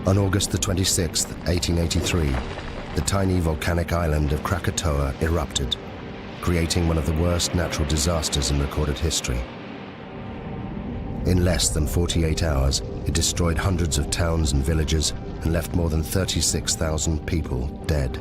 On August the 26th, 1883, the tiny volcanic island of Krakatoa erupted, creating one of the worst natural disasters in recorded history. In less than 48 hours, it destroyed hundreds of towns and villages and left more than 36,000 people dead.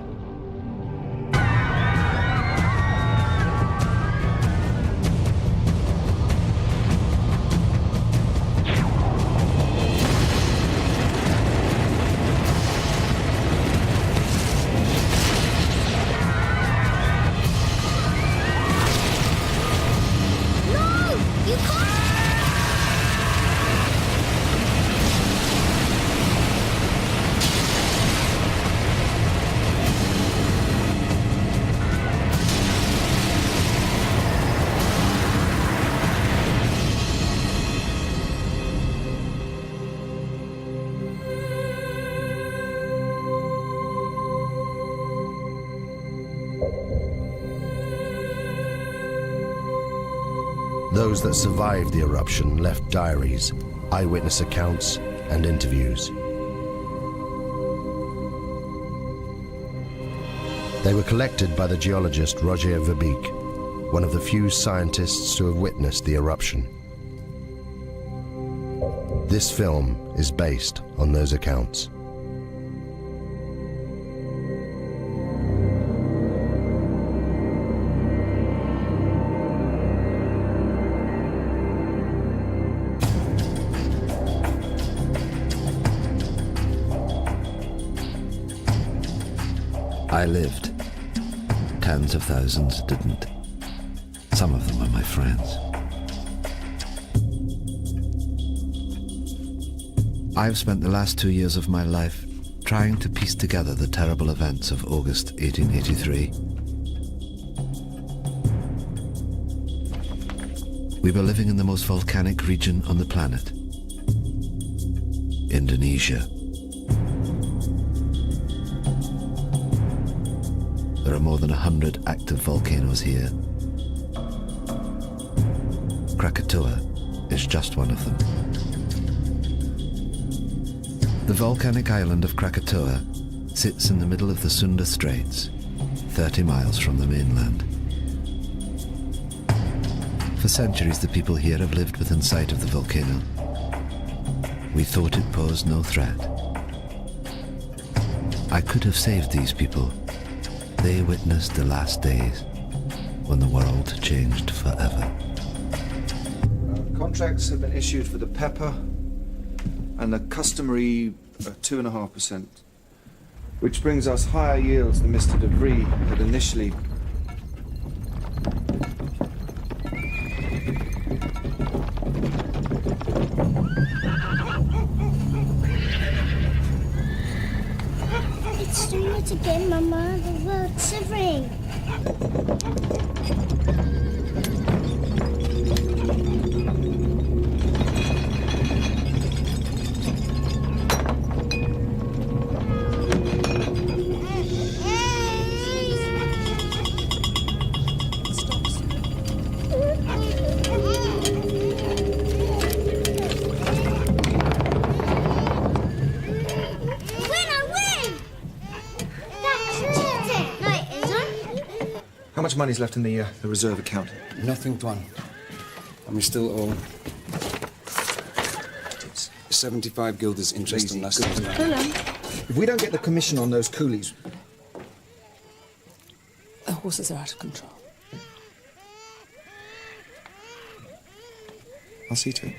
Those that survived the eruption left diaries, eyewitness accounts, and interviews. They were collected by the geologist Roger Verbeek, one of the few scientists to have witnessed the eruption. This film is based on those accounts. I lived. Tens of thousands didn't. Some of them were my friends. I've spent the last 2 years of my life trying to piece together the terrible events of August 1883. We were living in the most volcanic region on the planet, Indonesia. There are more than 100 active volcanoes here. Krakatoa is just one of them. The volcanic island of Krakatoa sits in the middle of the Sunda Straits, 30 miles from the mainland. For centuries, the people here have lived within sight of the volcano. We thought it posed no threat. I could have saved these people. They witnessed the last days when the world changed forever. Contracts have been issued for the pepper and the customary 2.5%, which brings us higher yields than Mr. De Vries had initially. It's doing it again, Mama. The world's shivering. How much money's left in the reserve account? Nothing, Tuan. And we still owe 75 guilders interest on last year's round. If we don't get the commission on those coolies... The horses are out of control. I'll see to it.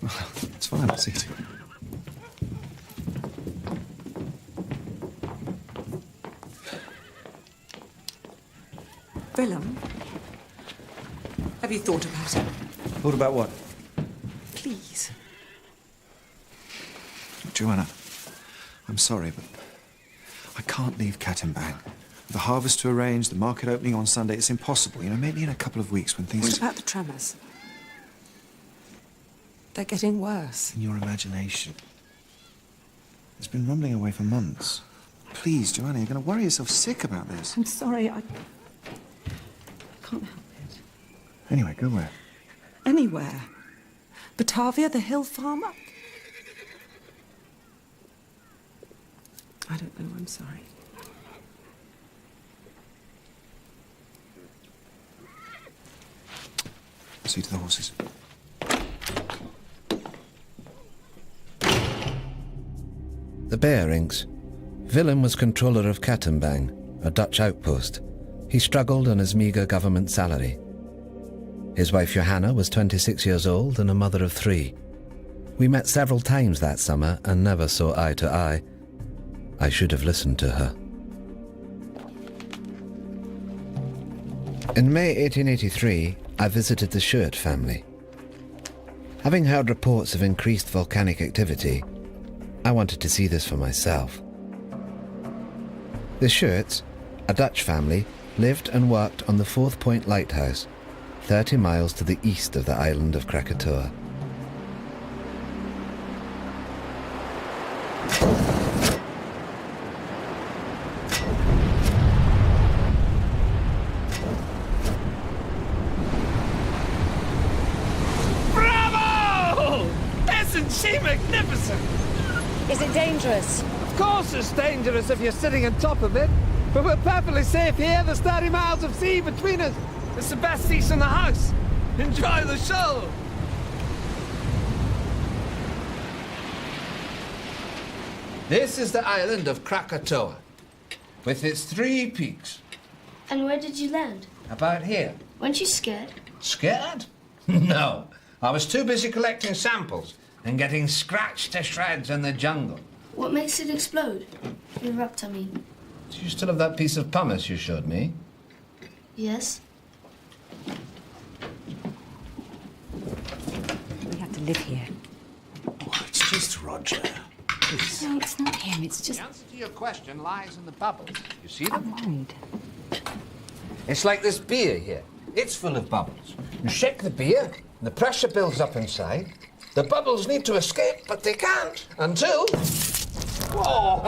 Well, it's fine, I'll see to it. Willem, have you thought about it? Thought about what? Please. Joanna, I'm sorry, but I can't leave Cat and Bang. The harvest to arrange, the market opening on Sunday, it's impossible. You know, maybe in a couple of weeks when things... What about the tremors? They're getting worse. In your imagination. It's been rumbling away for months. Please, Joanna, you're going to worry yourself sick about this. I'm sorry, I can't help it. Anyway, go where? Anywhere. Batavia, the hill farm. I don't know, I'm sorry. See to the horses. The Bearings. Willem was controller of Kattenbang, a Dutch outpost. He struggled on his meagre government salary. His wife Johanna was 26 years old and a mother of 3. We met several times that summer and never saw eye to eye. I should have listened to her. In May 1883, I visited the Schuert family. Having heard reports of increased volcanic activity, I wanted to see this for myself. The Schuerts, a Dutch family, lived and worked on the 4th Point Lighthouse, 30 miles to the east of the island of Krakatoa. Bravo! Isn't she magnificent? Is it dangerous? Of course it's dangerous if you're sitting on top of it. But we're perfectly safe here. There's 30 miles of sea between us. It's the best seats in the house. Enjoy the show. This is the island of Krakatoa, with its 3 peaks. And where did you land? About here. Weren't you scared? Scared? No. I was too busy collecting samples and getting scratched to shreds in the jungle. What makes it explode? Erupt, I mean. Do you still have that piece of pumice you showed me? Yes. We have to live here. Oh, it's just Roger. No, it's not him, it's just... The answer to your question lies in the bubbles. You see I'm them? worried. It's like this beer here. It's full of bubbles. You shake the beer, and the pressure builds up inside. The bubbles need to escape, but they can't until... Whoa!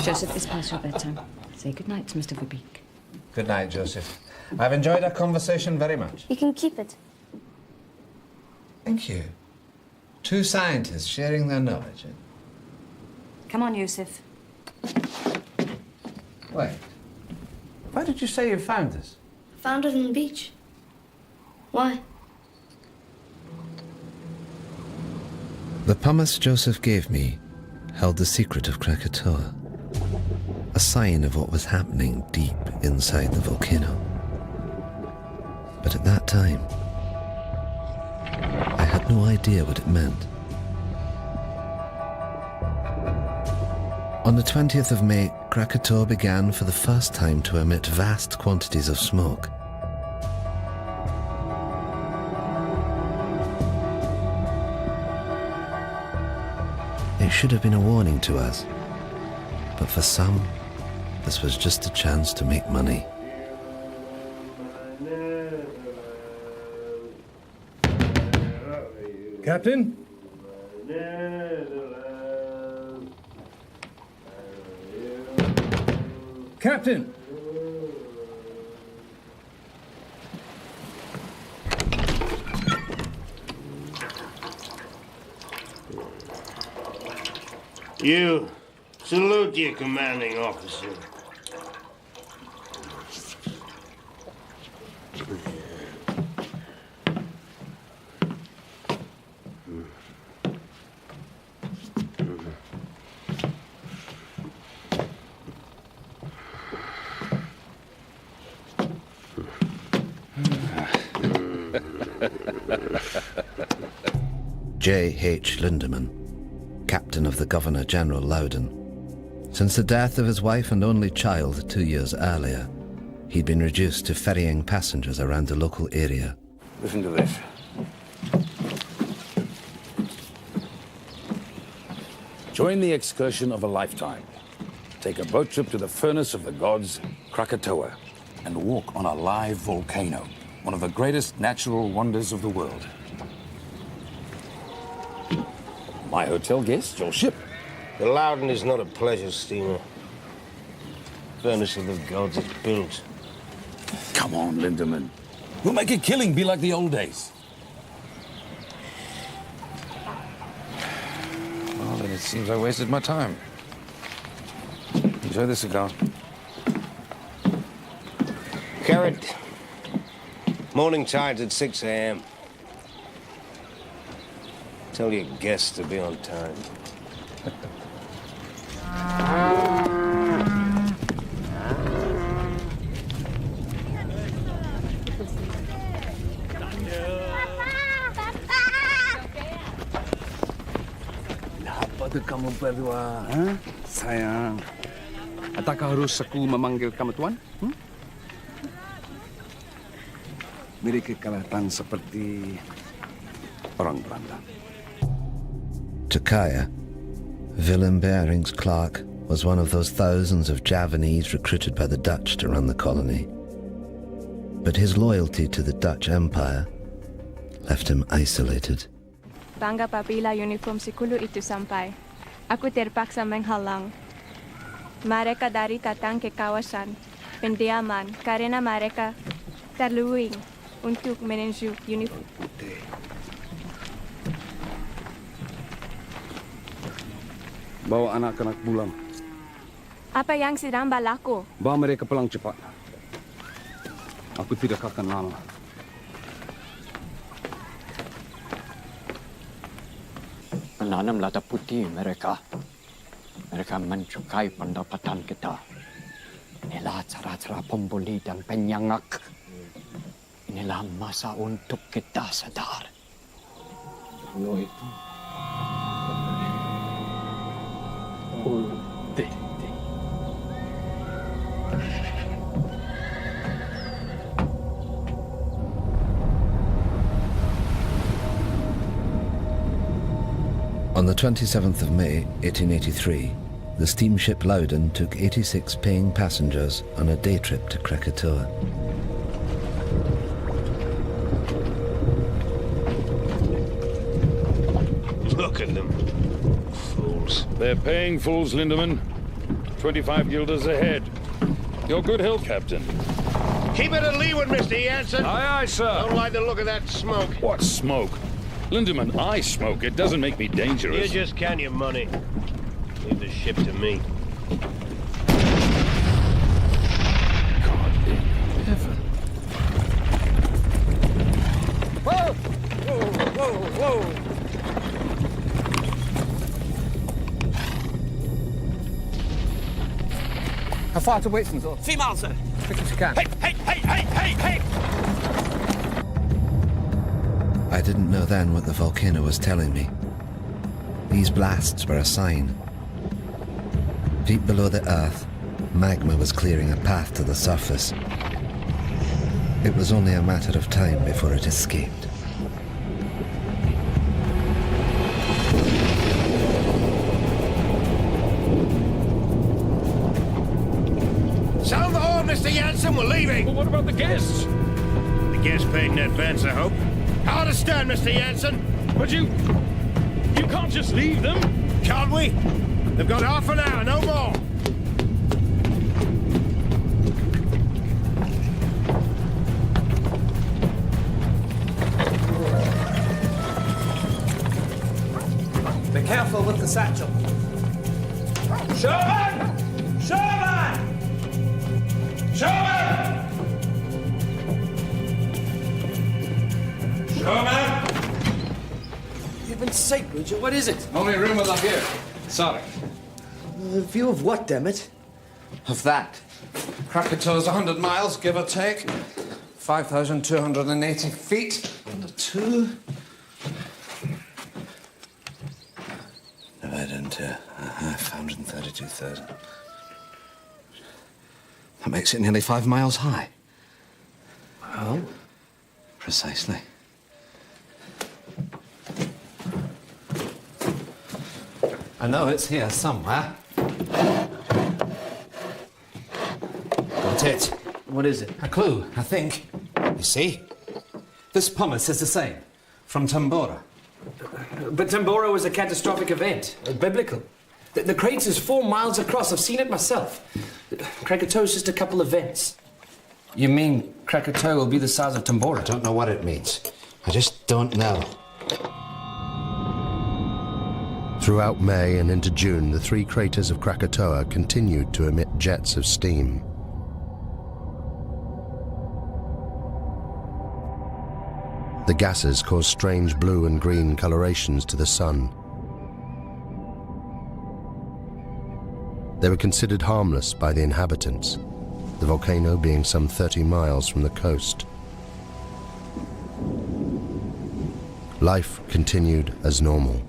Joseph, it's past your bedtime. Say goodnight to Mr. Verbeek. Good night, Joseph. I've enjoyed our conversation very much. You can keep it. Thank you. 2 scientists sharing their knowledge. Come on, Yusuf. Wait. Why did you say you found this? Found it on the beach. Why? The pumice Joseph gave me held the secret of Krakatoa, a sign of what was happening deep inside the volcano. But at that time, I had no idea what it meant. On the 20th of May, Krakatoa began for the first time to emit vast quantities of smoke. It should have been a warning to us, but for some, this was just a chance to make money. Captain? Captain! You salute your commanding officer. J.H. Lindemann, captain of the Governor-General Loudon. Since the death of his wife and only child 2 years earlier, he'd been reduced to ferrying passengers around the local area. Listen to this. Join the excursion of a lifetime. Take a boat trip to the furnace of the gods, Krakatoa, and walk on a live volcano, one of the greatest natural wonders of the world. My hotel guest, your ship. The Loudon is not a pleasure steamer. Furnace of the gods is built. Come on, Lindemann. We'll make a killing be like the old days. Well, then it seems I wasted my time. Enjoy the cigar. Garrett, morning tide's at 6 a.m. Tell your guests to be on time. Kenapa kamu berdua, sayang? Apakah harus aku memanggil kamu tuan? Mereka kelihatan seperti orang Belanda. To Kaya, Willem Barings Clark was one of those thousands of Javanese recruited by the Dutch to run the colony. But his loyalty to the Dutch Empire left him isolated. Bangga apabila uniform sikulu itu sampai. Aku terpaksa menghalang. Mereka dari datang ke kawasan pendiaman karena mereka terluing untuk menuju uniform. Bawa anak-anak pulang. Apa yang sedang berlaku? Bawa mereka pulang cepat. Aku tidak akan lama. Menanam lada putih mereka. Mereka mencukai pendapatan kita. Inilah cara-cara pembuli dan penyangak. Inilah masa untuk kita sadar. On the 27th of May, 1883, the steamship Loudon took 86 paying passengers on a day trip to Krakatoa. Look at them. Fools. They're paying fools, Lindemann. 25 guilders ahead. Your good health, Captain. Keep it to leeward, Mr. Jansen. Aye, aye, sir. Don't like the look of that smoke. What smoke? Lindemann, I smoke. It doesn't make me dangerous. You just count your money. Leave the ship to me. God in heaven. Whoa! Whoa, whoa, whoa! How far to wait from the 3 miles, sir. quick as you can? Hey! I didn't know then what the volcano was telling me. These blasts were a sign. Deep below the earth, magma was clearing a path to the surface. It was only a matter of time before it escaped. Sound the horn, Mr. Jansen. We're leaving. Well, what about the guests? The guests paid in advance, I hope. I understand, Mr. Jansen. But you can't just leave them. Can't we? They've got half an hour, no more. Be careful with the satchel. Sherman! Sherman! Sherman! Sherman! Heaven's sake, Richard, what is it? Only room up here. Sorry. The view of what, damn it? Of that. Krakatoa's 100 miles, give or take. 5,280 feet. Under 2. Divided into 532,000. That makes it nearly 5 miles high. Well, precisely. I know it's here somewhere. Got it. What is it? A clue, I think. You see? This pumice is the same. From Tambora. But Tambora was a catastrophic event, biblical. The crater's 4 miles across. I've seen it myself. Krakatoa's just a couple of vents. You mean Krakatoa will be the size of Tambora? I don't know what it means. I just don't know. Throughout May and into June, the three craters of Krakatoa continued to emit jets of steam. The gases caused strange blue and green colorations to the sun. They were considered harmless by the inhabitants, the volcano being some 30 miles from the coast. Life continued as normal.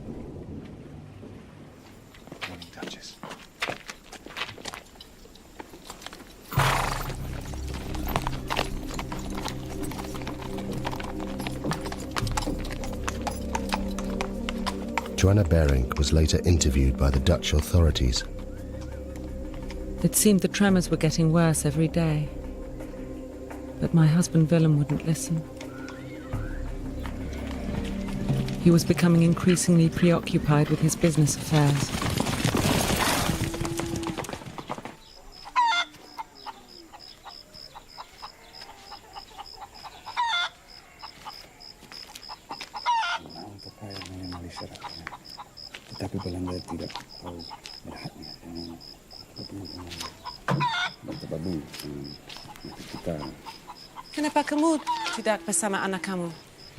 Joanna Berink was later interviewed by the Dutch authorities. It seemed the tremors were getting worse every day. But my husband Willem wouldn't listen. He was becoming increasingly preoccupied with his business affairs. Tetapi Belanda tidak tahu berhaknya dengan bertababu kita. Kenapa kamu tidak bersama anak kamu?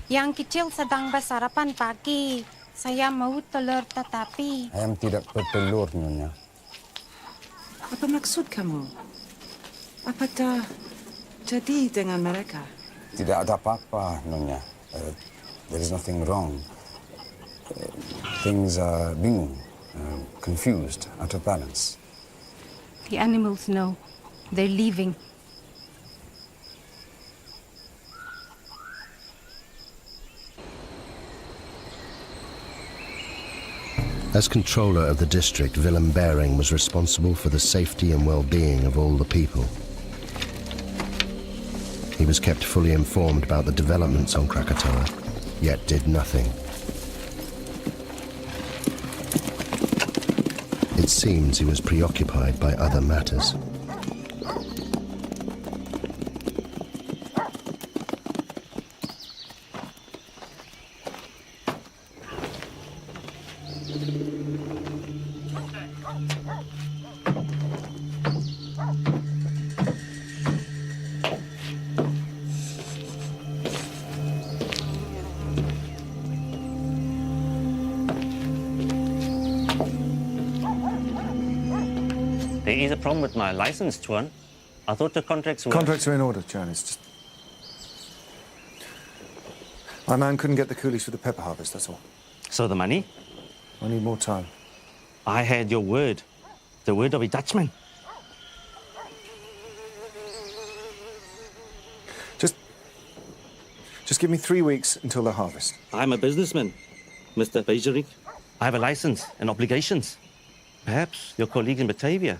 Yang kecil sedang bersarapan pagi. Saya mau telur tetapi... Ayam tidak bertelur, Nyonya. Apa maksud kamu? Apa dah jadi dengan mereka? Tidak ada apa-apa, Nyonya. There is nothing wrong. Things are bingung, confused, out of balance. The animals know. They're leaving. As controller of the district, Willem Bering was responsible for the safety and well-being of all the people. He was kept fully informed about the developments on Krakatoa, yet did nothing. It seems he was preoccupied by other matters. There is a problem with my license, Tuan. I thought the contracts were... Contracts are in order, John. It's just... My man couldn't get the coolies for the pepper harvest, that's all. So the money? I need more time. I had your word. The word of a Dutchman. Just give me 3 weeks until the harvest. I'm a businessman, Mr. Bejerik. I have a license and obligations. Perhaps your colleague in Batavia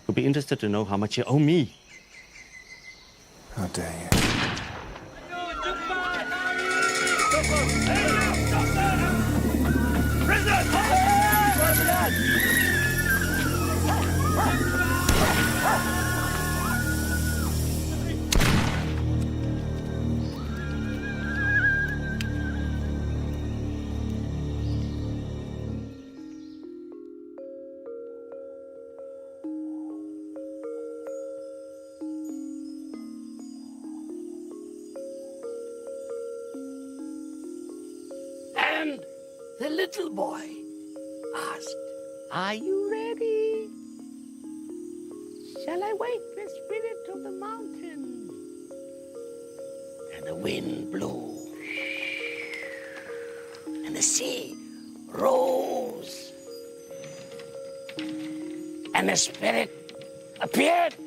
would be interested to know how much you owe me. How dare you? And the little boy asked, "Are you ready? Shall I wake the spirit of the mountain?" And the wind blew, and the sea rose, and the spirit appeared.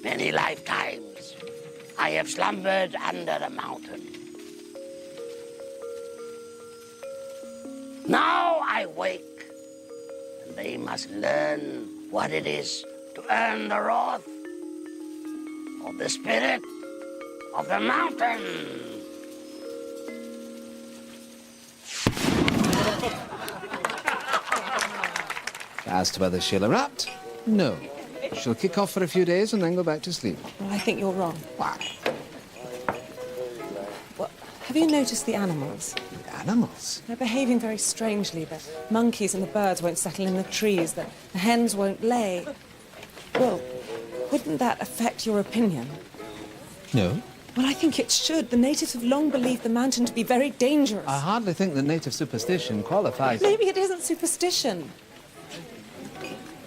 Many lifetimes I have slumbered under the mountain. Now I wake, and they must learn what it is to earn the wrath of the spirit of the mountain. As to whether she'll erupt, no. She'll kick off for a few days and then go back to sleep. Well, I think you're wrong. Why? Well, Have you noticed the animals? Animals? They're behaving very strangely. The monkeys and the birds won't settle in the trees. The hens won't lay. Well, wouldn't that affect your opinion? No. Well, I think it should. The natives have long believed the mountain to be very dangerous. I hardly think that native superstition qualifies. Maybe it isn't superstition.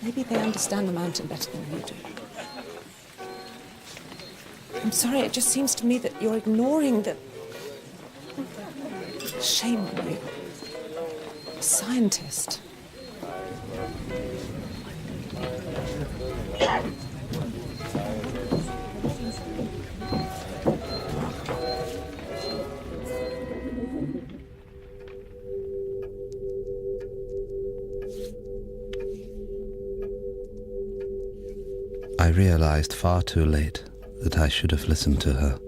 Maybe they understand the mountain better than you do. I'm sorry, it just seems to me that you're ignoring the... Shame on you. A scientist. I realized far too late that I should have listened to her.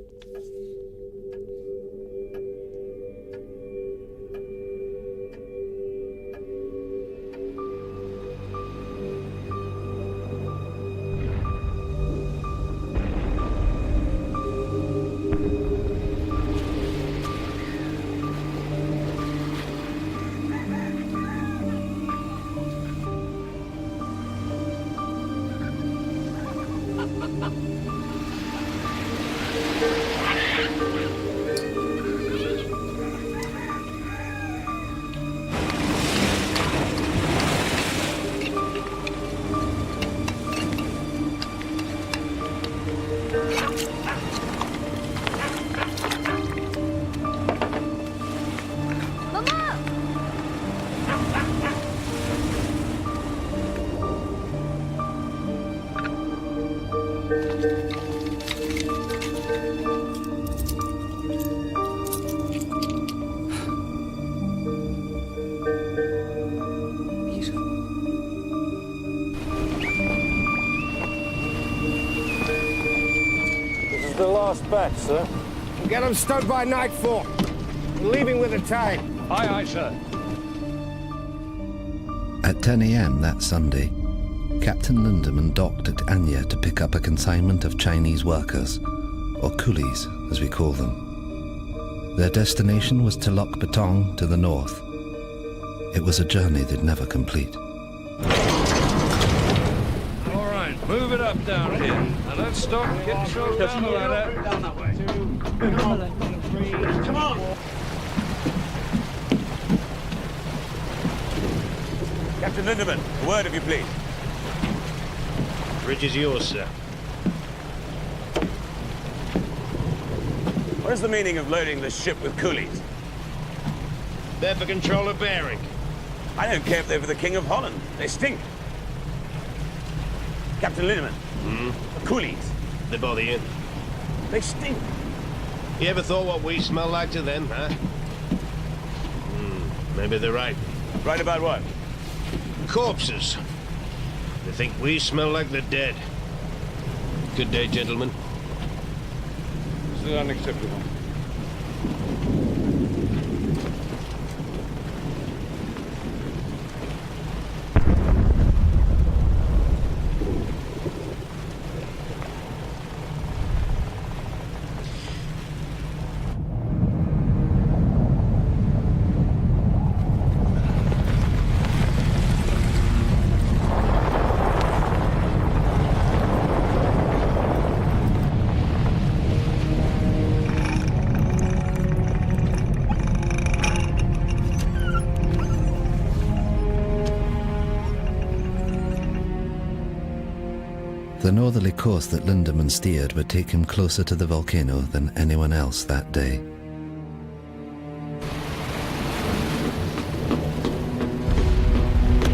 The last batch, sir. We'll get them stowed by nightfall. We're leaving with the tide. Aye, aye, sir. At 10 a.m. that Sunday, Captain Lindemann docked at Anya to pick up a consignment of Chinese workers, or coolies as we call them. Their destination was Telok Betong to the north. It was a journey they'd never complete. All right, move it up down here. Now let's stop and get yourself down the ladder. Down that way. 2, come on. 3, come on! Captain Lindemann, a word if you please. Bridge is yours, sir. What is the meaning of loading the ship with coolies? They're for control of bearing. I don't care if they're for the King of Holland. They stink. Captain Lindemann, the coolies. They bother you? They stink. You ever thought what we smell like to them, huh? Maybe they're right. Right about what? Corpses. They think we smell like the dead. Good day, gentlemen. This is unacceptable. The northerly course that Lindemann steered would take him closer to the volcano than anyone else that day.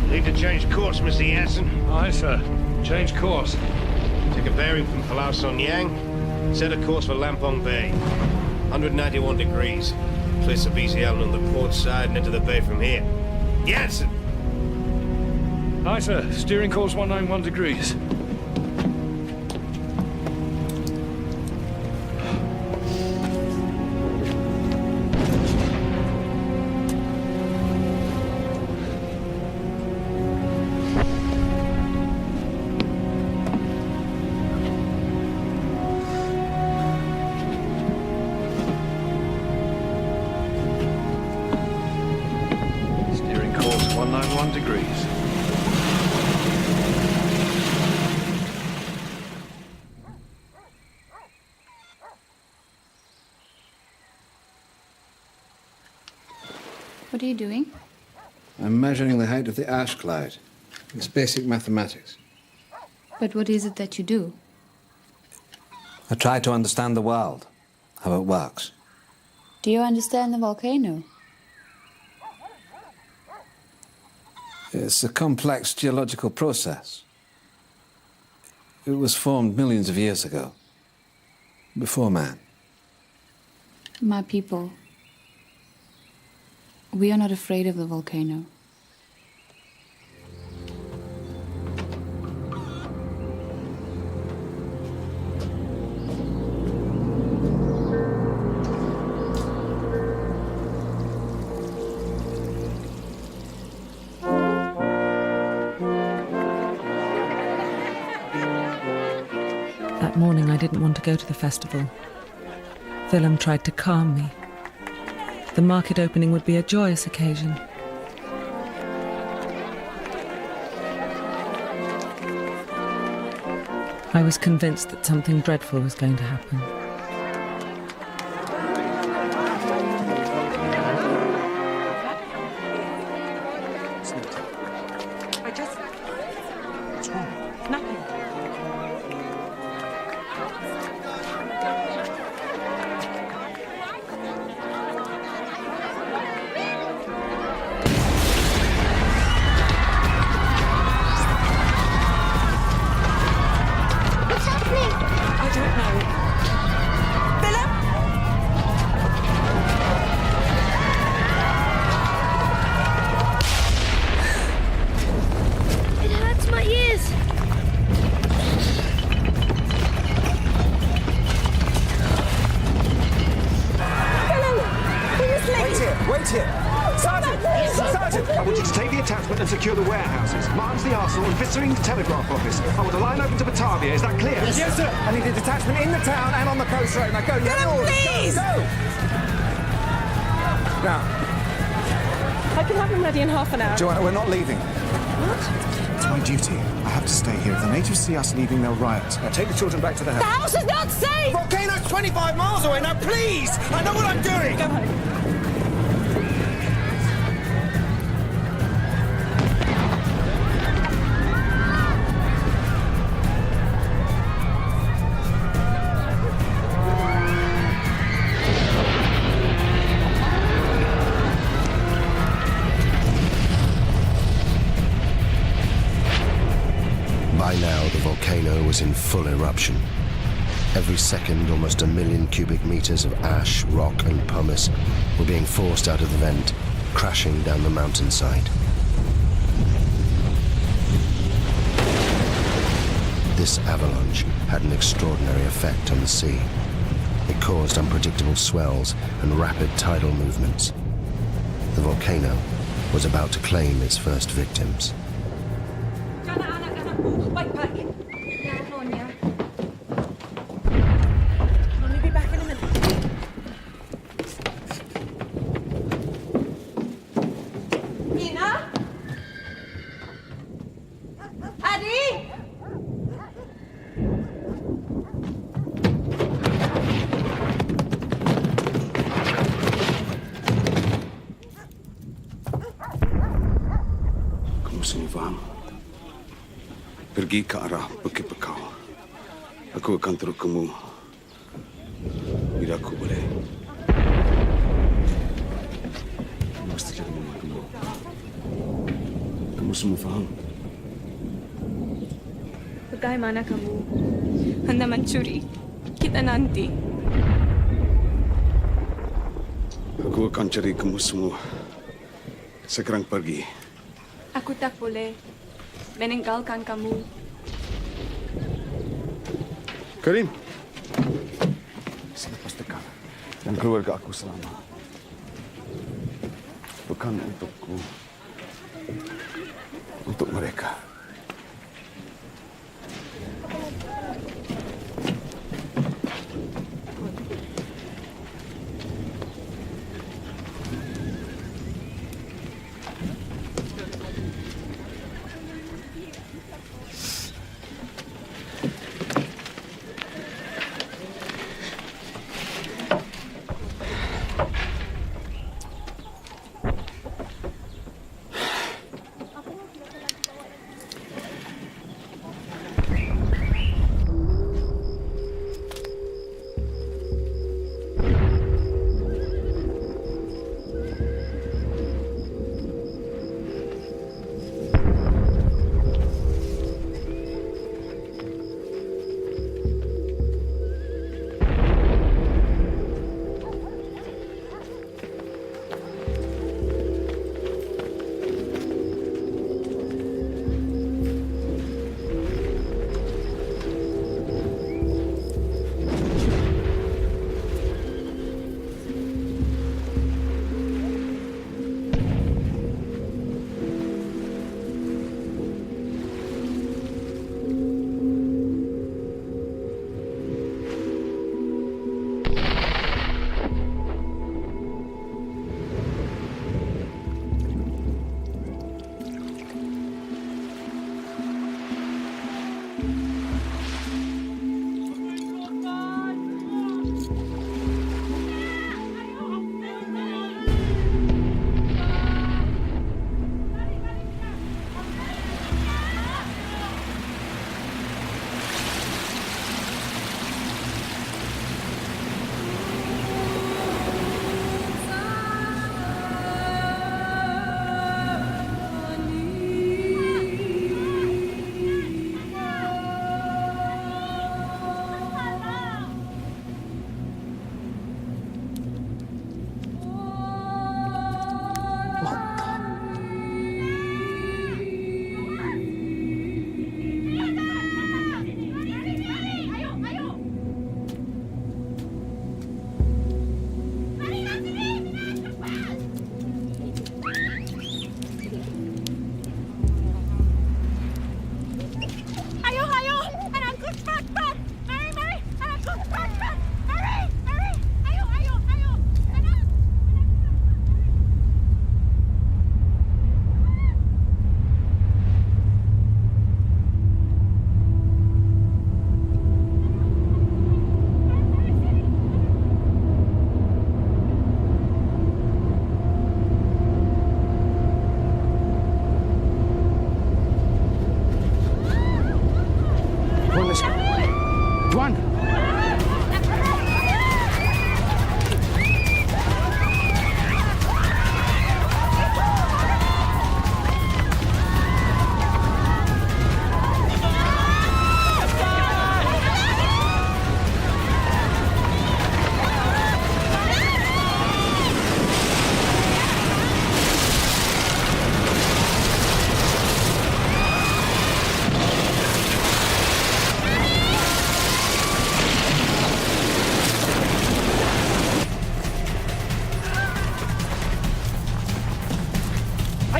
Need to change course, Mr. Yassen. Aye, sir. Change course. Take a bearing from Palau Son Yang. Set a course for Lampong Bay. 191 degrees. Place the BC Island on the port side and into the bay from here. Yassen! Aye, sir. Steering course 191 degrees. 191 degrees. What are you doing? I'm measuring the height of the ash cloud. It's basic mathematics. But what is it that you do? I try to understand the world, how it works. Do you understand the volcano? It's a complex geological process. It was formed millions of years ago, before man. My people, we are not afraid of the volcano. That morning I didn't want to go to the festival. Willem tried to calm me. The market opening would be a joyous occasion. I was convinced that something dreadful was going to happen. Joanna, we're not leaving. What? It's my duty. I have to stay here. If the natives see us leaving, they'll riot. Now take the children back to the house. The house is not safe! Volcano's 25 miles away. Now, please! I know what I'm doing! Go home. By now, the volcano was in full eruption. Every second, almost 1 million cubic meters of ash, rock, and pumice were being forced out of the vent, crashing down the mountainside. This avalanche had an extraordinary effect on the sea. It caused unpredictable swells and rapid tidal movements. The volcano was about to claim its first victims. Backpack. I'll only be back in a minute. Nina? Addy? Kamu semua faham? Pergi ke arah Bukit Bekau. Aku akan terus kamu bila aku boleh. Kamu mesti jadi mama kamu. Kamu semua faham? Bagaimana kamu hendak mencuri kita nanti? Aku akan cari kamu semua sekarang pergi. Aku tak boleh meninggalkan kamu. Karim, selepas dekat dan keluarga aku selamat. Bukan untukku, untuk mereka.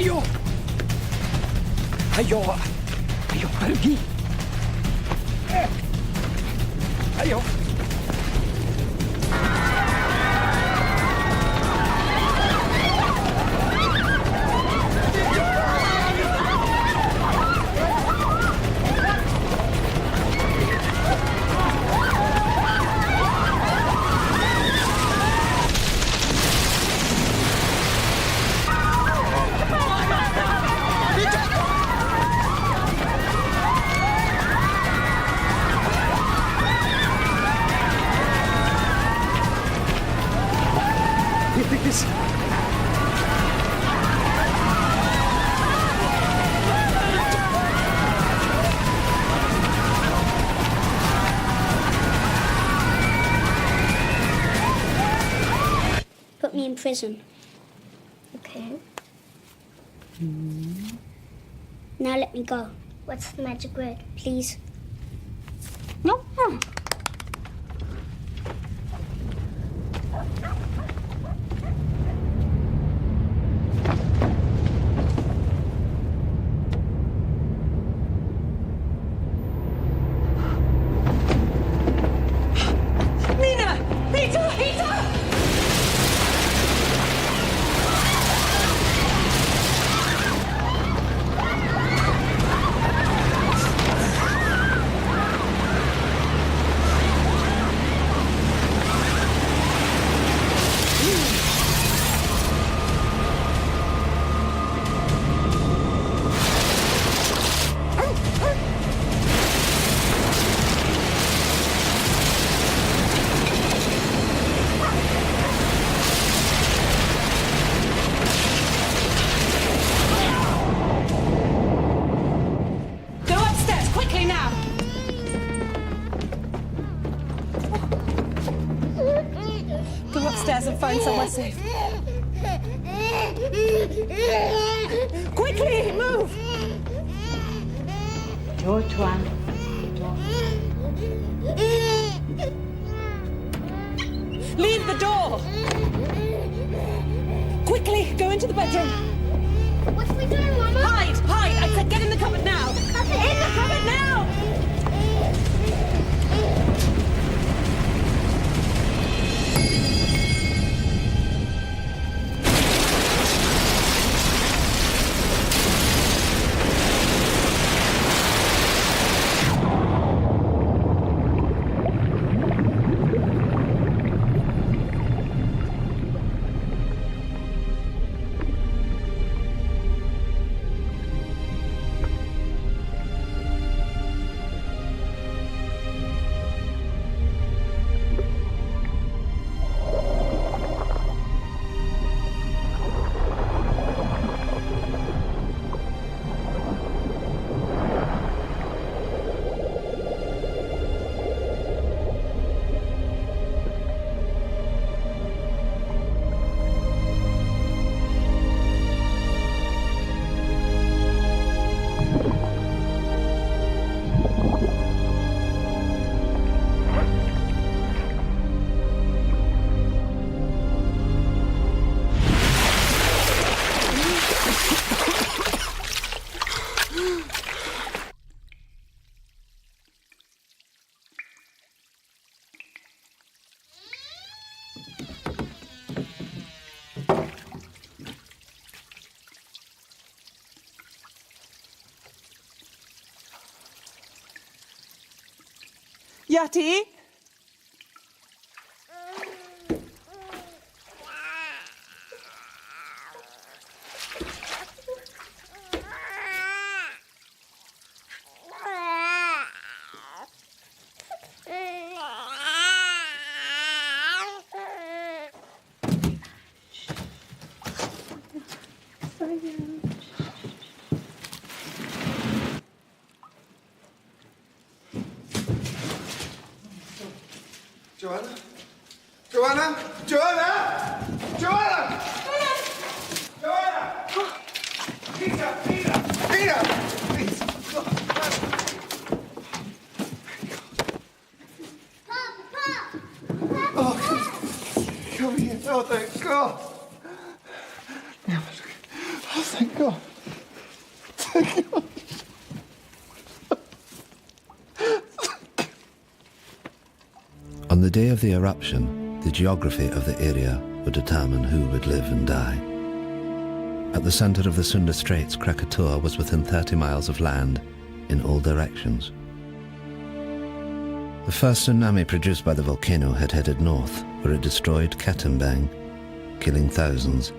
Ayo! Ayo! Ayo pergi! Ayo! Please. Put me in prison. Okay. Now let me go. What's the magic word, please? No. And find somewhere safe. Quickly, move! Door, Tuan. Door. Leave the door! Quickly, go into the bedroom. What are we doing, Mama? Hide! Hide! I said get in the cupboard now! In the cupboard now! Yati? Joanna? Joanna? Joanna? Joanna? Joanna! Peter! Peter! Peter! Please! Oh, come here. Oh, thank God. Thank God. Thank God. On the day of the eruption, the geography of the area would determine who would live and die. At the center of the Sunda Straits, Krakatoa was within 30 miles of land in all directions. The first tsunami produced by the volcano had headed north, where it destroyed Krakatoa, killing thousands.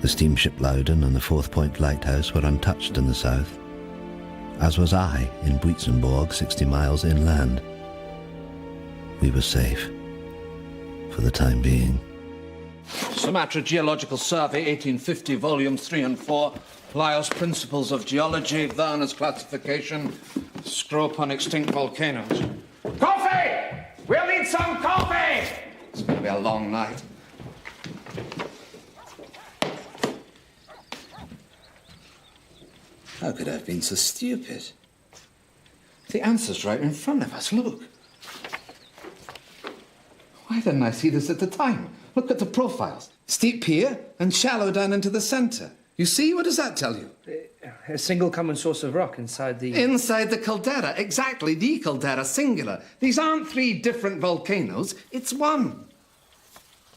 The steamship Loudon and the Fourth Point Lighthouse were untouched in the south, as was I in Buitzenborg, 60 miles inland. We were safe, for the time being. Sumatra Geological Survey, 1850, volumes 3 and 4. Lyell's Principles of Geology, Werner's Classification, Scrope on Extinct Volcanoes. Coffee! We'll need some coffee! It's going to be a long night. How could I have been so stupid? The answer's right in front of us, look. Why didn't I see this at the time? Look at the profiles. Steep here and shallow down into the center. You see? What does that tell you? A single common source of rock inside the... Inside the caldera, exactly, the caldera, singular. These aren't 3 different volcanoes, it's one.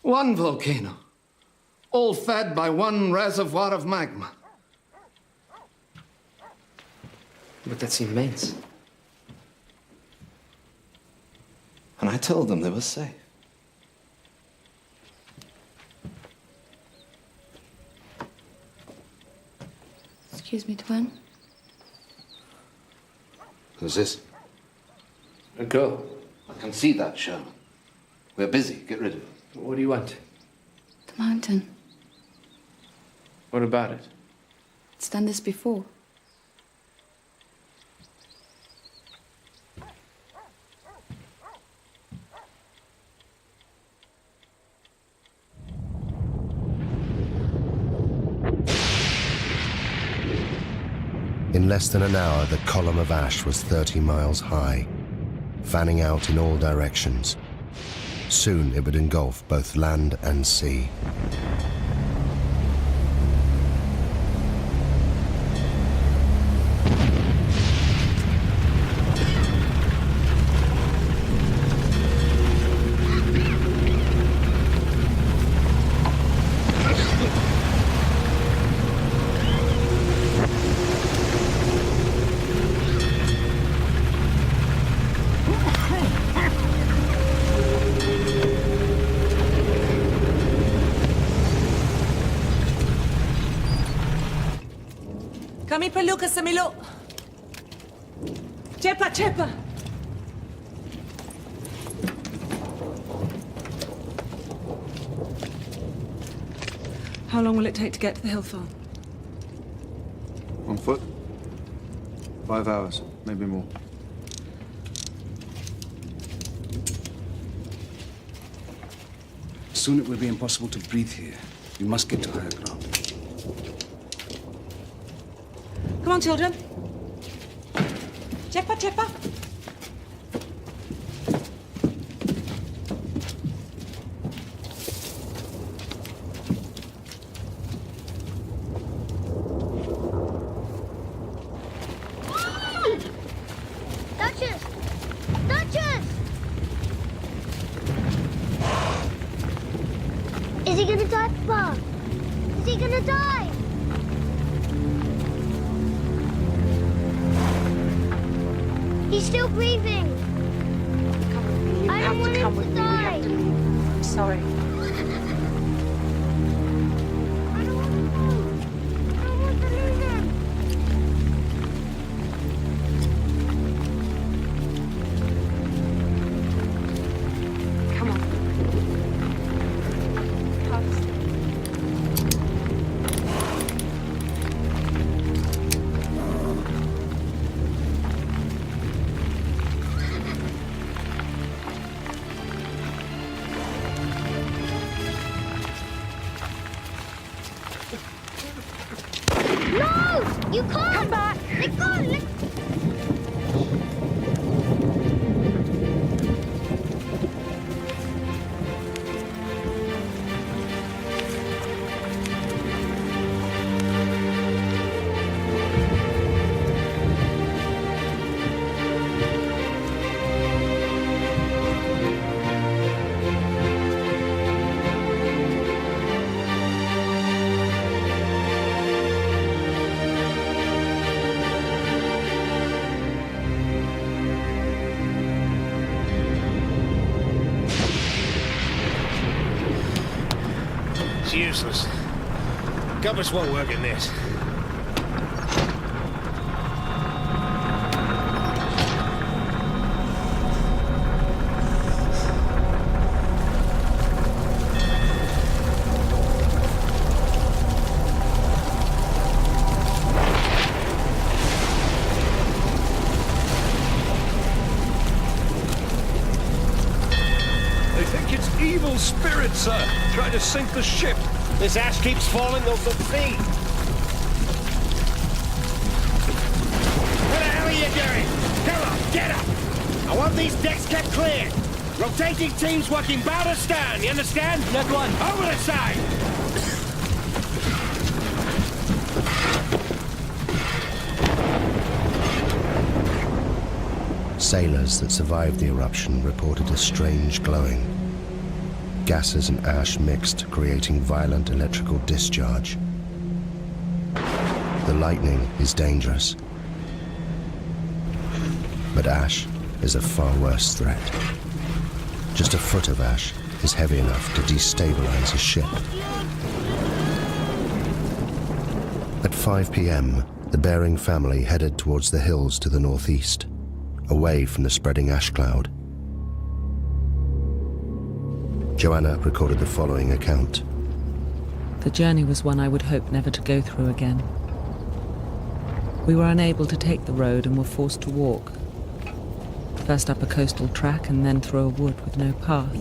One volcano. All fed by one reservoir of magma. But that's immense. And I told them they were safe. Excuse me, Twin. Who's this? A girl. I can see that, Sherman. We're busy. Get rid of it. What do you want? The mountain. What about it? It's done this before. In less than an hour, the column of ash was 30 miles high, fanning out in all directions. Soon it would engulf both land and sea. Kami perlu ke semiluk. Cepat, cepat. How long will it take to get to the hill farm? On foot? 5 hours, maybe more. Soon it will be impossible to breathe here. We must get to higher ground. Come on, children. Cepat, cepat. Duchess! Duchess! Is he gonna die, Papa? Is he gonna die? He's still breathing. Come with me. You I have don't want to come him with to me. We die. have to leave. I'm sorry. Come on. No! You can't! Come back! Let go! Let... It's useless. Compass won't work in this. Evil spirits, sir, trying to sink the ship. This ash keeps falling over the sea. What the hell are you doing? Come on, get up! I want these decks kept clear. Rotating teams working bow to stern, you understand? Not one. Over the side! Sailors that survived the eruption reported a strange glowing. Gases and ash mixed, creating violent electrical discharge. The lightning is dangerous, but ash is a far worse threat. Just a foot of ash is heavy enough to destabilize a ship. At 5 p.m., the Bering family headed towards the hills to the northeast, away from the spreading ash cloud. Joanna recorded the following account. The journey was one I would hope never to go through again. We were unable to take the road and were forced to walk. First up a coastal track and then through a wood with no path.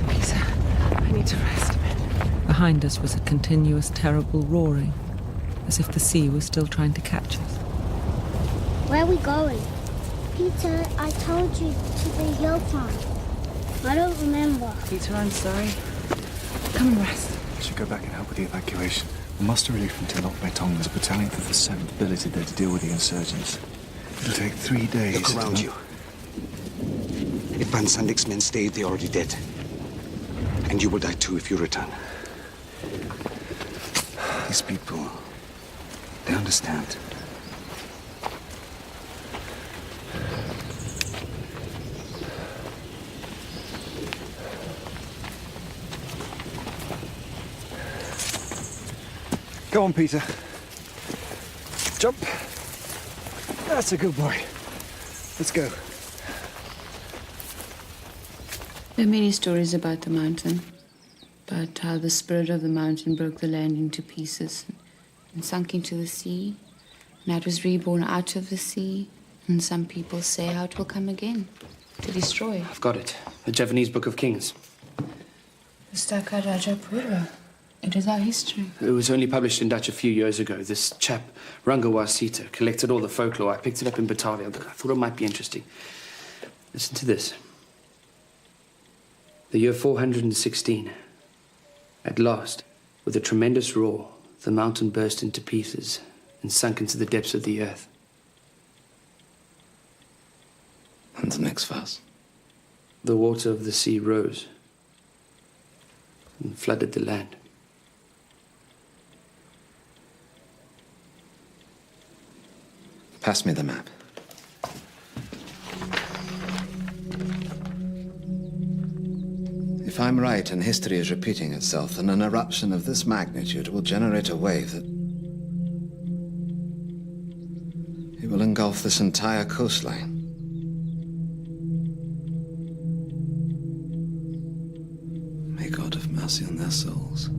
Lisa, I need to rest a bit. Behind us was a continuous, terrible roaring, as if the sea was still trying to catch us. Where are we going? Peter, I told you to the hill farm. I don't remember. Peter, I'm sorry. Come and rest. I should go back and help with the evacuation. The muster relief from Telok Betong was a battalion for the 7th billeted there to deal with the insurgents. It'll take 3 days. Look around you. If Van Sandik's men stay, they're already dead. And you will die too if you return. These people, they understand. Go on, Peter. Jump. That's a good boy. Let's go. There are many stories about the mountain, about how the spirit of the mountain broke the land into pieces and sunk into the sea, and how it was reborn out of the sea, and some people say how it will come again, to destroy. I've got it. The Javanese Book of Kings. Pustaka Rajapura. It is our history. It was only published in Dutch a few years ago. This chap, Rangawa Sita, collected all the folklore. I picked it up in Batavia. I thought it might be interesting. Listen to this. The year 416. At last, with a tremendous roar, the mountain burst into pieces and sunk into the depths of the earth. And the next verse. The water of the sea rose and flooded the land. Pass me the map. If I'm right and history is repeating itself, then an eruption of this magnitude will generate a wave that... it will engulf this entire coastline. May God have mercy on their souls.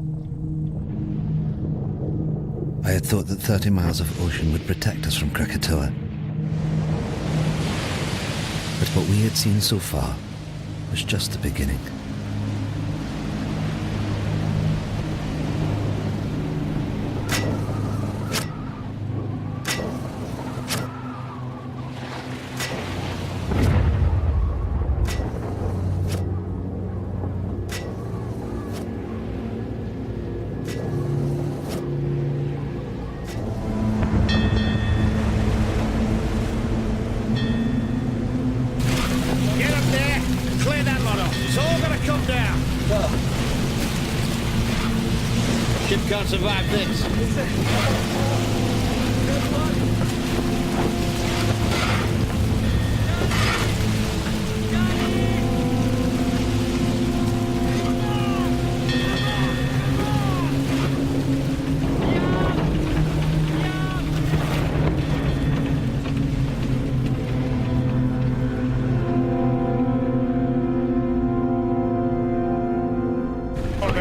I had thought that 30 miles of ocean would protect us from Krakatoa. But what we had seen so far was just the beginning. Can't survive this.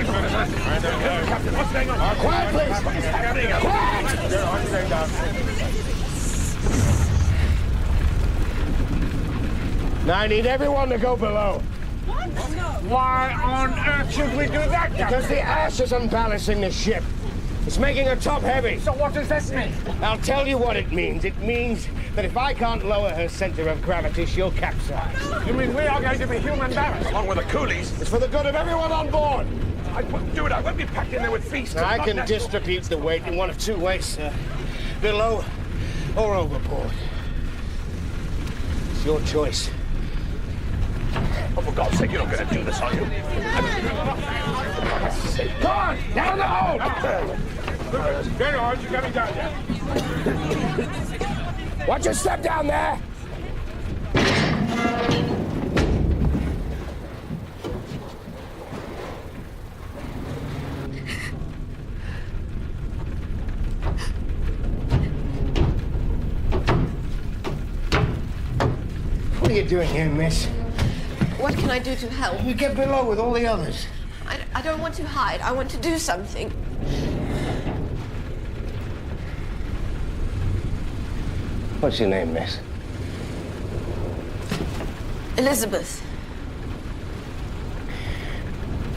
Captain, what's going on? Quiet, please! Quiet! Now I need everyone to go below. Why on earth should we do that, Because the ash is unbalancing the ship. It's making her top heavy. So what does this mean? I'll tell you what it means. It means that if I can't lower her center of gravity, she'll capsize. You mean we are going to be human barrels? Along with the coolies? It's for the good of everyone on board. I won't do it. I won't be packed in there with feasts. Now, I can distribute the weight in one of two ways, sir. Below or overboard. It's your choice. Oh, for God's sake, you're not going to do this, are you? Come on! Down the hole! Very hard. You got me down there. Watch your step down there! What are you doing here, miss? What can I do to help? You get below with all the others. I don't want to hide. I want to do something. What's your name, miss? Elizabeth.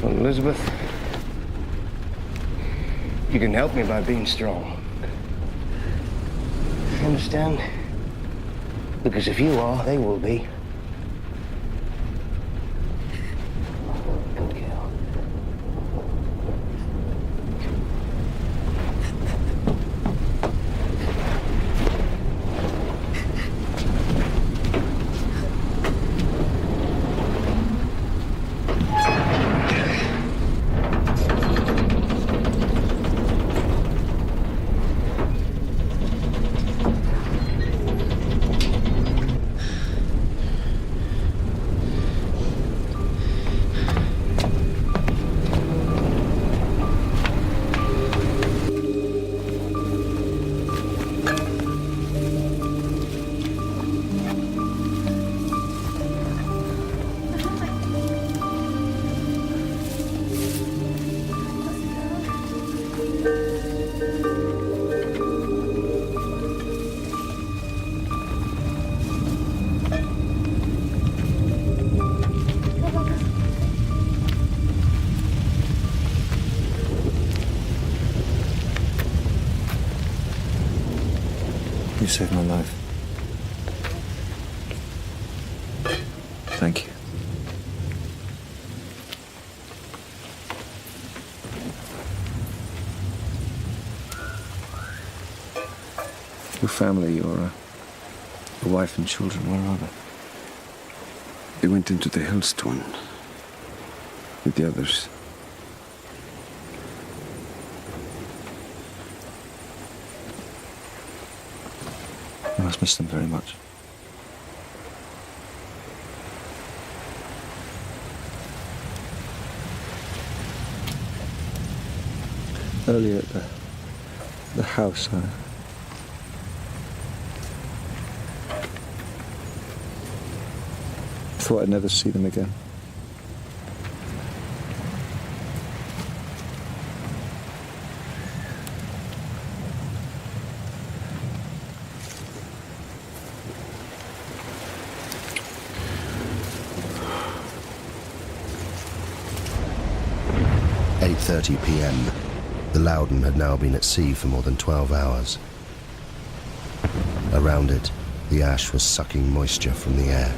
Well, Elizabeth, you can help me by being strong. You understand? Because if you are, they will be. Good girl. You saved my life. Thank you. Your family, your wife and children, where are they? They went into the hailstone with the others. You must miss them very much. Earlier at the house, I thought I'd never see them again. At 8:30 p.m. The Loudon had now been at sea for more than 12 hours. Around it, the ash was sucking moisture from the air.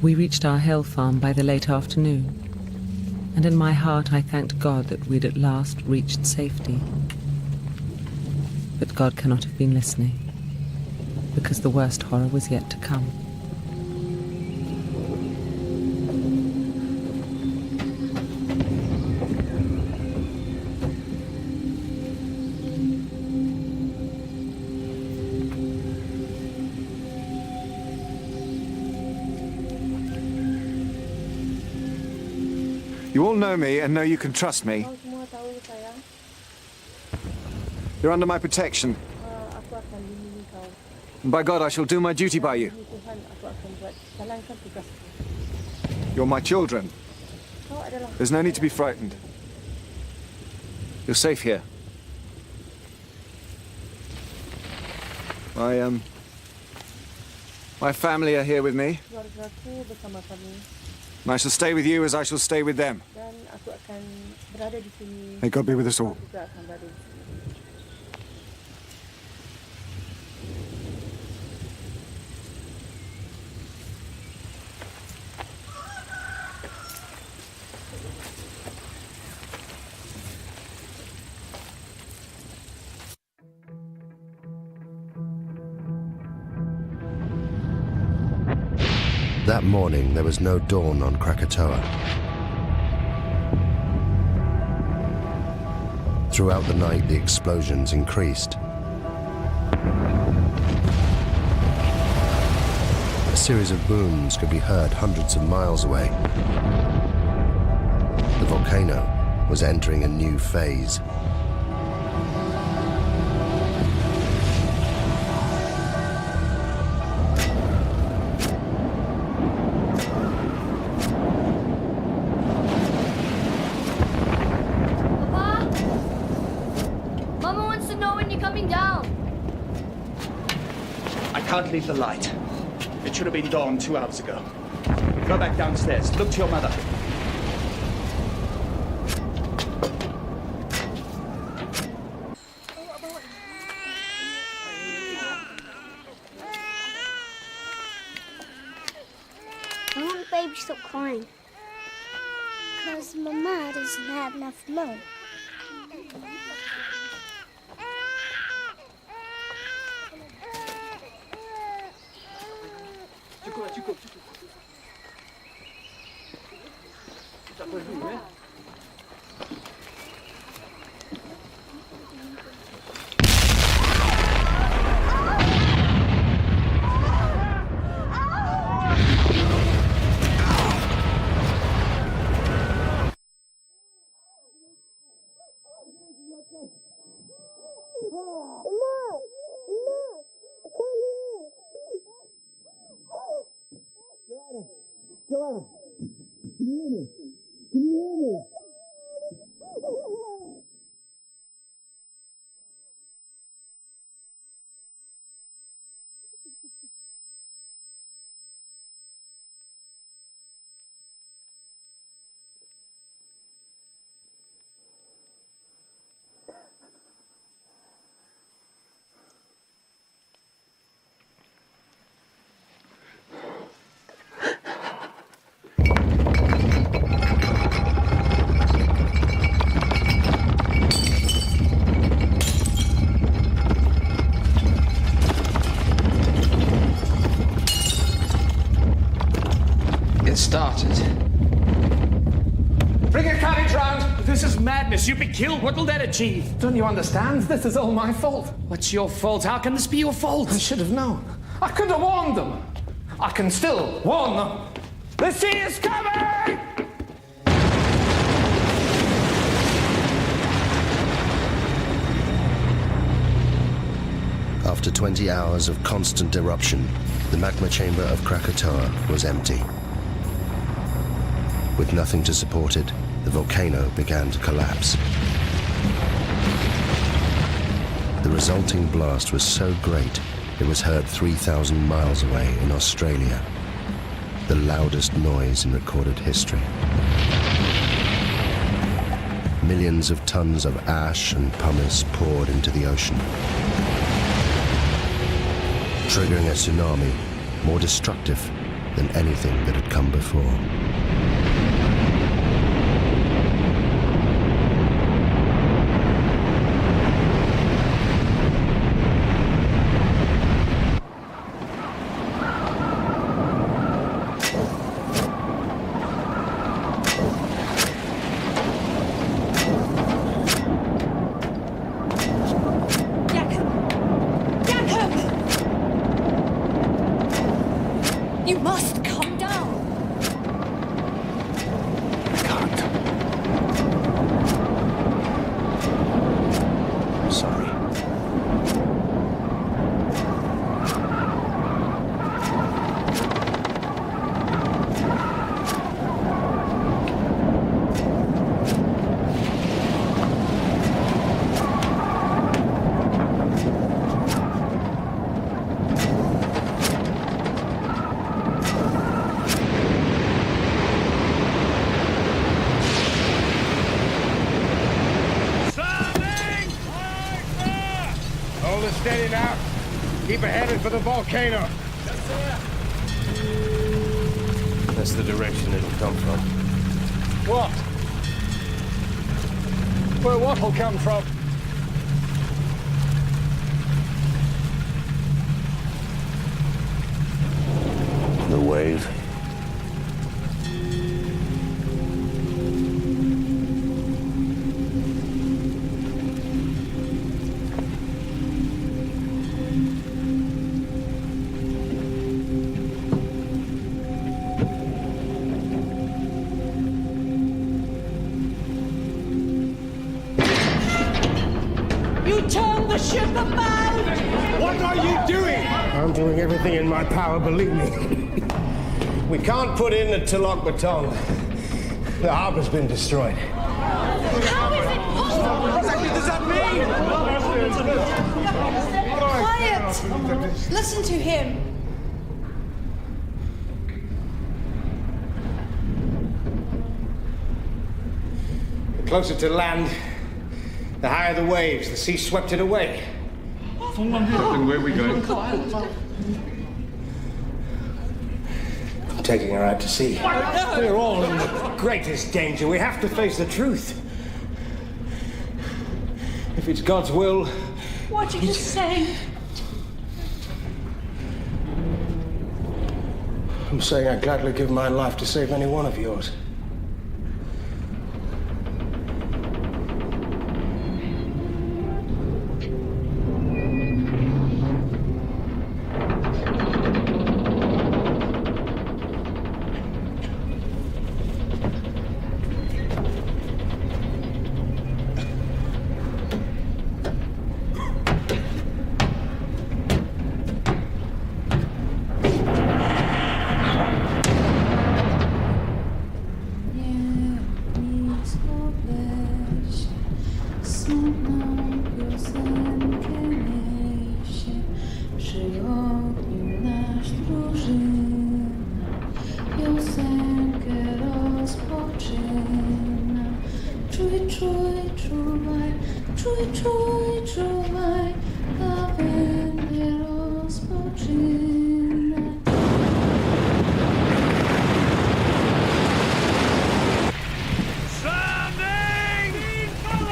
We reached our hill farm by the late afternoon, and in my heart I thanked God that we'd at last reached safety. But God cannot have been listening, because the worst horror was yet to come. You all know me and know you can trust me. You're under my protection. And by God, I shall do my duty by you. You're my children. There's no need to be frightened. You're safe here. My family are here with me. And I shall stay with you as I shall stay with them. May God be with us all. That morning, there was no dawn on Krakatoa. Throughout the night, the explosions increased. A series of booms could be heard hundreds of miles away. The volcano was entering a new phase. Can't leave the light. It should have been dawn 2 hours ago. Go back downstairs. Look to your mother. I want the baby to stop crying. Because Mama doesn't have enough milk. Joanna, can you hear me? Can you hear me? Started. Bring a carriage round! This is madness. You'll be killed. What will that achieve? Don't you understand? This is all my fault. What's your fault? How can this be your fault? I should have known. I could have warned them. I can still warn them. The sea is coming! After 20 hours of constant eruption, the magma chamber of Krakatoa was empty. With nothing to support it, the volcano began to collapse. The resulting blast was so great, it was heard 3,000 miles away in Australia, the loudest noise in recorded history. Millions of tons of ash and pumice poured into the ocean, triggering a tsunami more destructive than anything that had come before. You must calm down. I can't. I'm sorry. Hold it steady now. Keep it headed for the volcano. That's the direction it'll come from. What? Where what'll come from? The wave. You turned the ship about! What are you doing? I'm doing everything in my power, believe me. We can't put in the Tilok Baton. The harbor's been destroyed. How is it possible? What exactly does that mean? Quiet! Listen to him. The closer to land, the higher the waves. The sea swept it away. Captain, where are we going? I'm taking her out to sea. We're all in the greatest danger. We have to face the truth. If it's God's will... What are you saying? I'm saying I'd gladly give my life to save any one of yours.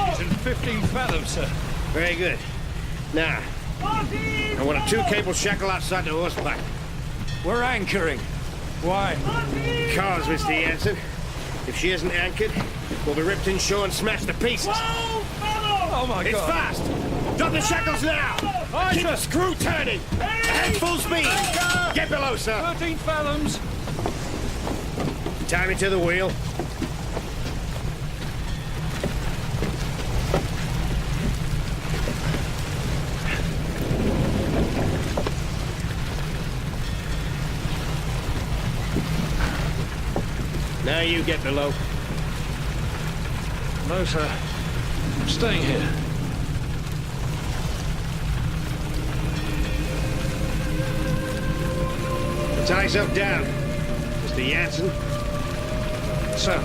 It's in 15 fathoms, sir. Very good. Now, I want a 2-cable shackle outside the horseback. We're anchoring. Why? Because, Mr. Jansen, if she isn't anchored, we'll be ripped inshore and smashed to pieces. Oh, my It's God. fast! Drop the shackles now! Keep the screw turning! Ahead full speed! Get below, sir! 13 fathoms. Tie me to the wheel. Now you get below. No, sir. I'm staying here. Tie yourself down, Mr. Jansen. Sir.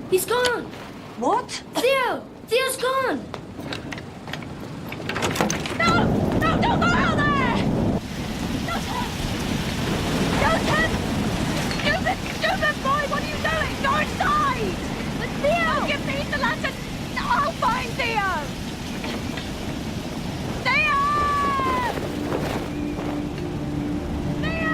He's gone. What? Theo! Theo's gone. No! No, don't go out there! Joseph! Stupid boy, what are you doing? Go inside! But Theo! Give me the lantern! I'll find Theo! Theo! Theo!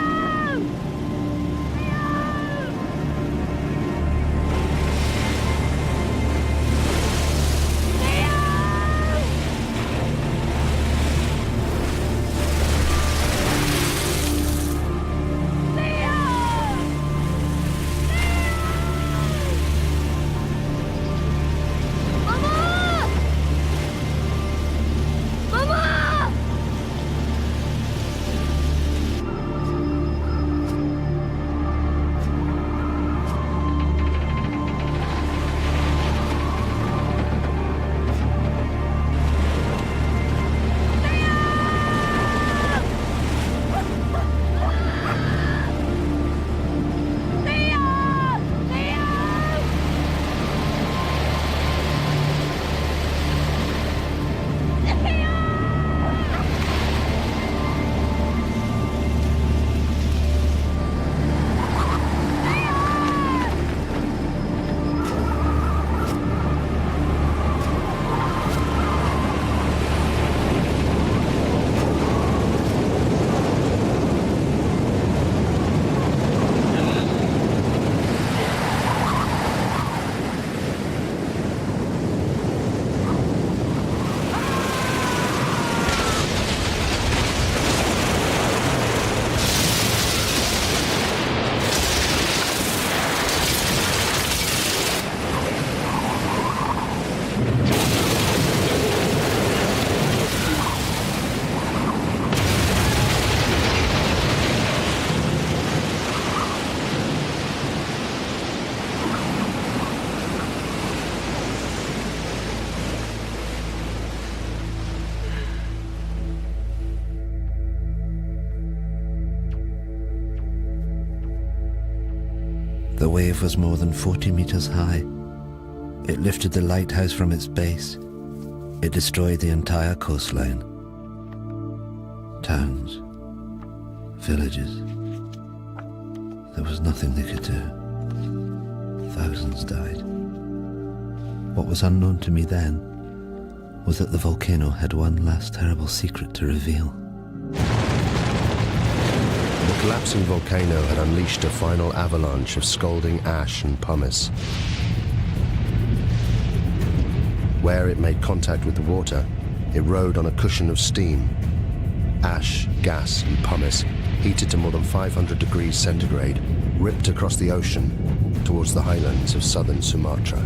The wave was more than 40 meters high. It lifted the lighthouse from its base. It destroyed the entire coastline. Towns, villages. There was nothing they could do. Thousands died. What was unknown to me then was that the volcano had one last terrible secret to reveal. The collapsing volcano had unleashed a final avalanche of scalding ash and pumice. Where it made contact with the water, it rode on a cushion of steam. Ash, gas, and pumice, heated to more than 500 degrees centigrade, ripped across the ocean towards the highlands of southern Sumatra.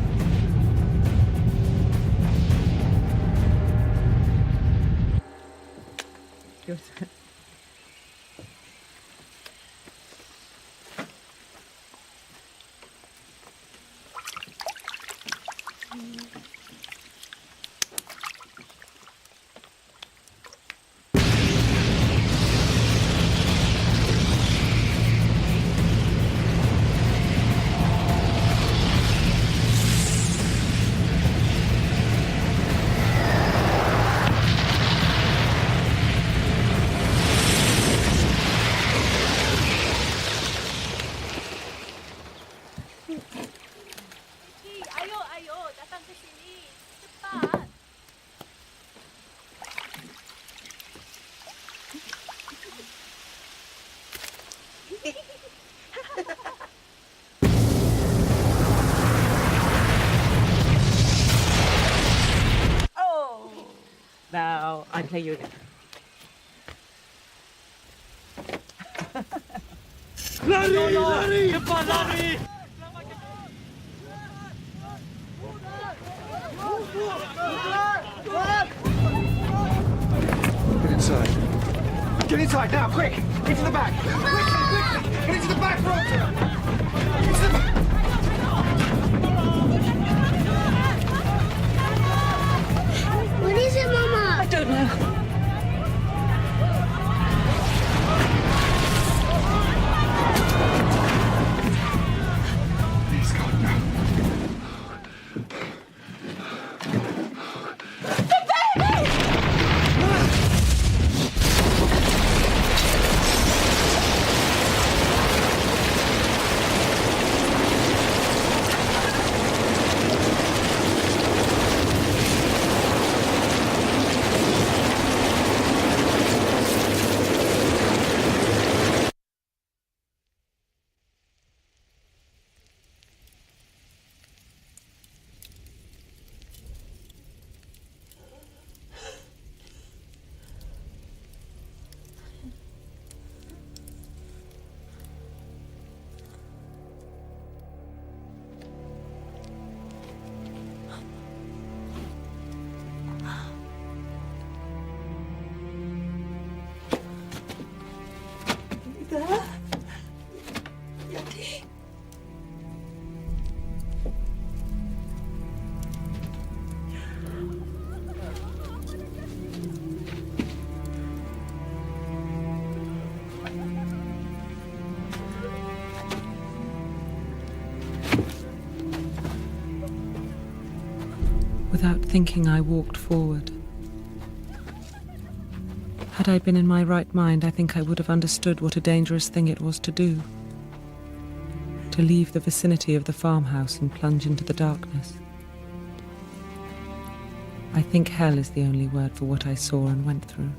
Now, I'll play you again. Lari! Lari! Lari! Get inside. Get inside now, quick! Into the back! Quickly! Get into the back, Roger! Into the back! What is it, Mama? I don't know. Please, God, no. Without thinking, I walked forward. Had I been in my right mind, I think I would have understood what a dangerous thing it was to do. To leave the vicinity of the farmhouse and plunge into the darkness. I think hell is the only word for what I saw and went through.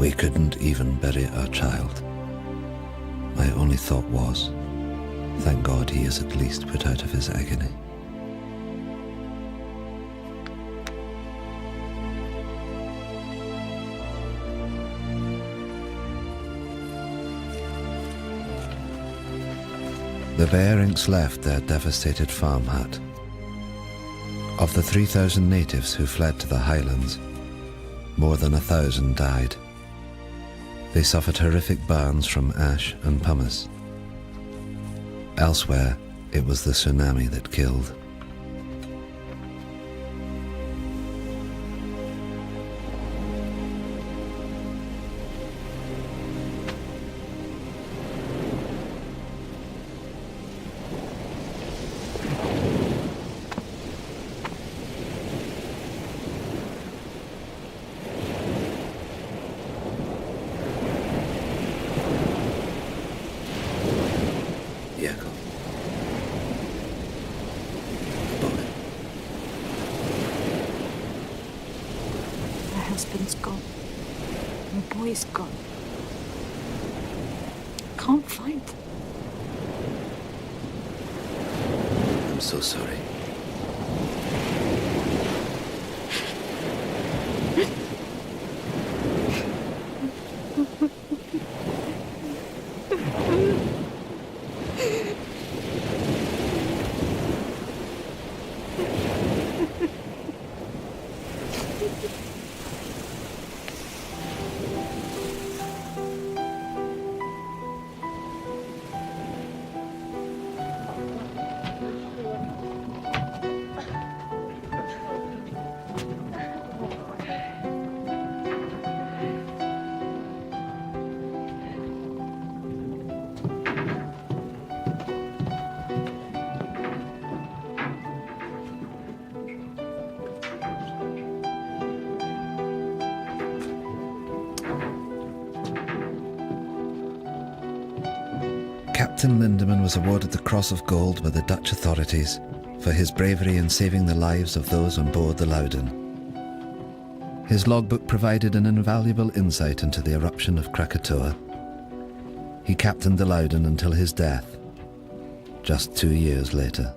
We couldn't even bury our child. My only thought was, thank God he is at least put out of his agony. The Bearings left their devastated farm hut. Of the 3,000 natives who fled to the highlands, more than 1,000 died. They suffered horrific burns from ash and pumice. Elsewhere, it was the tsunami that killed. husband's gone. My boy's gone. Can't find them. I'm so sorry. Captain Lindeman was awarded the Cross of Gold by the Dutch authorities for his bravery in saving the lives of those on board the Loudon. His logbook provided an invaluable insight into the eruption of Krakatoa. He captained the Loudon until his death, just 2 years later.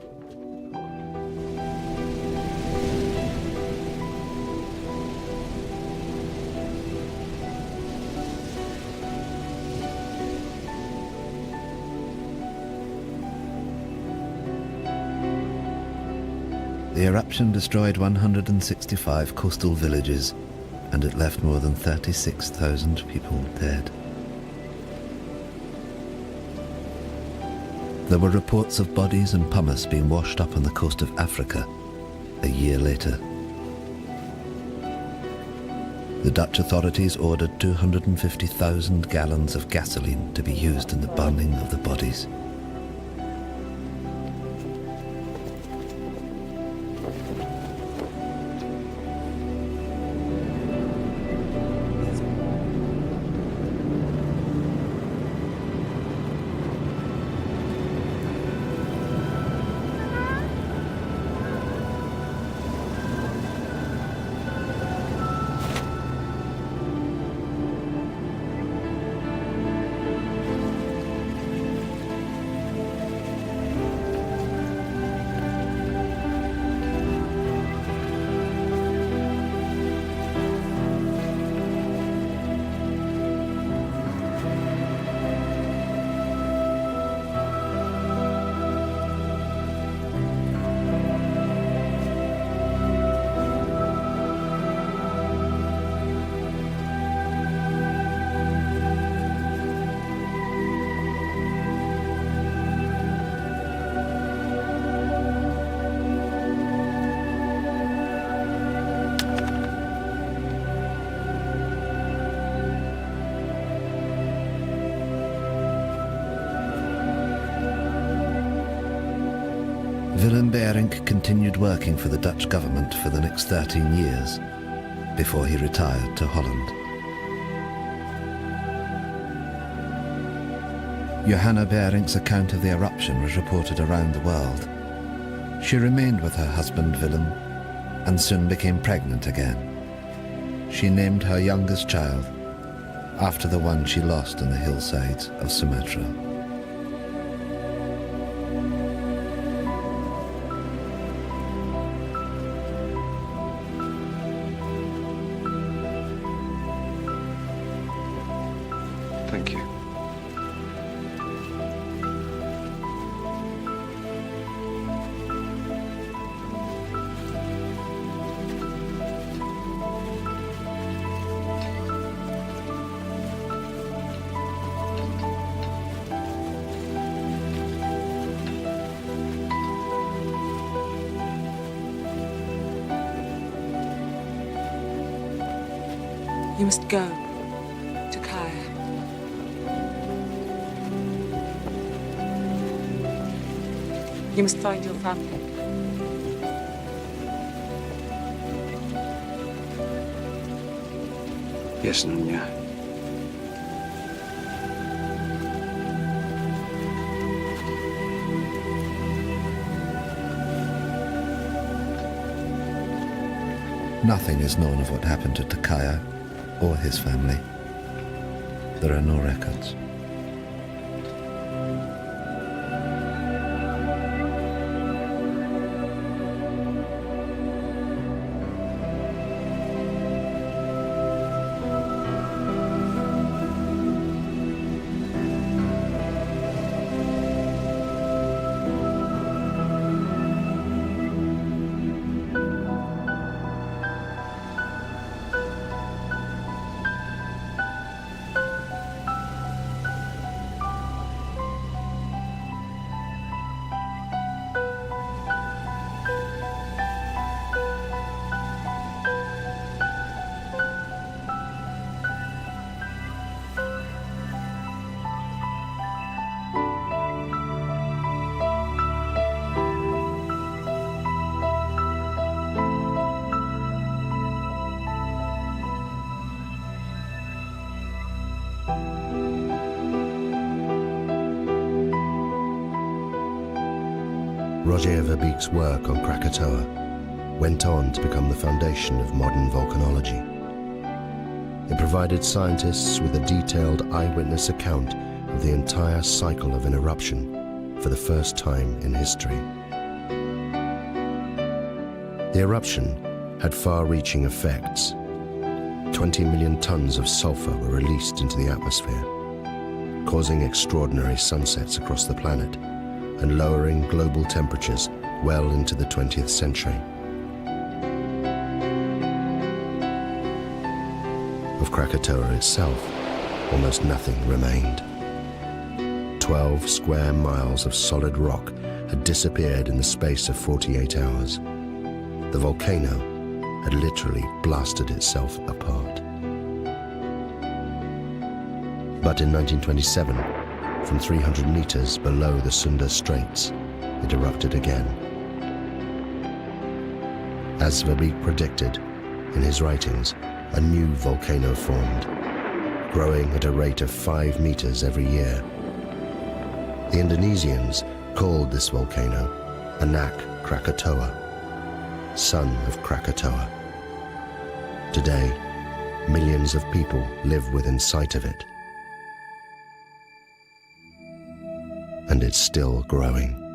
The eruption destroyed 165 coastal villages, and it left more than 36,000 people dead. There were reports of bodies and pumice being washed up on the coast of Africa a year later. The Dutch authorities ordered 250,000 gallons of gasoline to be used in the burning of the bodies. Willem Berink continued working for the Dutch government for the next 13 years before he retired to Holland. Johanna Berink's account of the eruption was reported around the world. She remained with her husband Willem and soon became pregnant again. She named her youngest child after the one she lost on the hillsides of Sumatra. Thank you. You must go to Kaya. You must find your family. Yes, Nunya. Nothing is known of what happened to Takaya or his family. There are no records. Roger Verbeek's work on Krakatoa went on to become the foundation of modern volcanology. It provided scientists with a detailed eyewitness account of the entire cycle of an eruption for the first time in history. The eruption had far-reaching effects. 20 million tons of sulfur were released into the atmosphere, causing extraordinary sunsets across the planet and lowering global temperatures well into the 20th century. Of Krakatoa itself, almost nothing remained. 12 square miles of solid rock had disappeared in the space of 48 hours. The volcano had literally blasted itself apart. But in 1927, from 300 meters below the Sunda Straits, it erupted again. As Verbeek predicted in his writings, a new volcano formed, growing at a rate of 5 meters every year. The Indonesians called this volcano Anak Krakatoa, son of Krakatoa. Today, millions of people live within sight of it. And it's still growing.